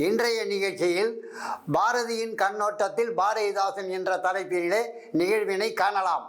இன்றைய நிகழ்ச்சியில் பாரதியின் கண்ணோட்டத்தில் பாரதிதாசன் என்ற தலைப்பிலே நிகழ்வினை காணலாம்.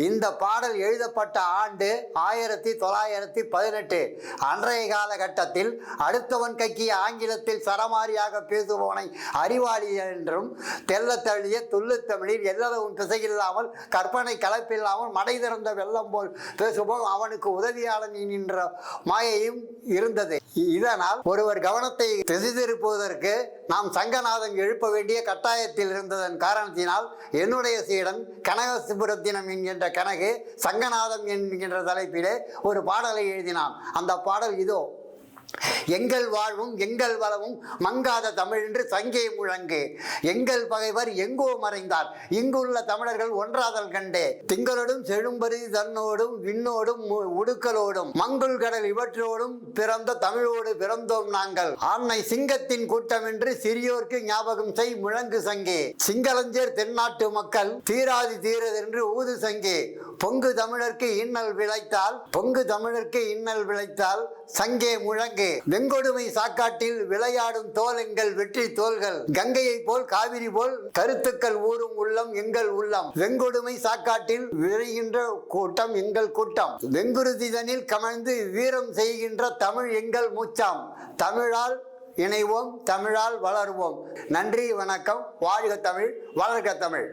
இந்த பாடல் எழுதப்பட்ட ஆண்டு 1918. அன்றைய காலகட்டத்தில் அடுத்தவன் கைக்கு ஆங்கிலத்தில் சரமாரியாக பேசுபவனை அறிவாளி என்றும், தெல்ல தழிய துள்ளு தமிழில் எல்லளவும் பிசையில்லாமல் கற்பனை கலப்பில்லாமல் மடை திறந்த வெள்ளம் போல் பேசுவோம் அவனுக்கு உதவியாளன் என்கின்ற மாயையும் இருந்தது. இதனால் ஒருவர் கவனத்தை திசை திருப்புவதற்கு நாம் சங்கநாதம் எழுப்ப வேண்டிய கட்டாயத்தில் இருந்ததன் காரணத்தினால் என்னுடைய சீடன் கனகசுப்புரத்தினம் என்கின்ற கனகு சங்கநாதம் என்கின்ற தலைப்பிலே ஒரு பாடலை எழுதினான். அந்த பாடல் இதோ: எங்கள் வாழ்வும் எங்கள் வளமும் மங்காத தமிழ் என்று சங்கே முழங்கு, எங்கள் பகைவர் எங்கோ மறைந்தார், இங்குள்ள தமிழர்கள் ஒன்றாதல் கண்டே, திங்களோடும் செழும்பருதி தன்னோடும் விண்ணோடும் உடுக்கலோடும் மங்குள் கடல் இவற்றோடும் பிறந்த தமிழோடு பிறந்தோம் நாங்கள், ஆண்மை சிங்கத்தின் கூட்டம் என்று சிறியோர்க்கு ஞாபகம் செய் முழங்கு சங்கே, சிங்களஞ்சேர் தென்னாட்டு மக்கள் தீராதி தீரதென்று ஊது சங்கே, பொங்கு தமிழருக்கு இன்னல் விளைத்தால் சங்கே முழங்கு, வெங்கொடுமை சாக்காட்டில் விளையாடும் தோல் எங்கள் வெற்றி தோள்கள், கங்கையை போல் காவிரி போல் கருத்துக்கள் ஊறும் உள்ளம் எங்கள் உள்ளம், வெங்கொடுமை சாக்காட்டில் விளைகின்ற கூட்டம் எங்கள் கூட்டம், வெங்குருதிதனில் கமழ்ந்து வீரம் செய்கின்ற தமிழ் எங்கள் மூச்சாம், தமிழால் இணைவோம் தமிழால் வளருவோம். நன்றி, வணக்கம். வாழ்க தமிழ், வளர்க தமிழ்.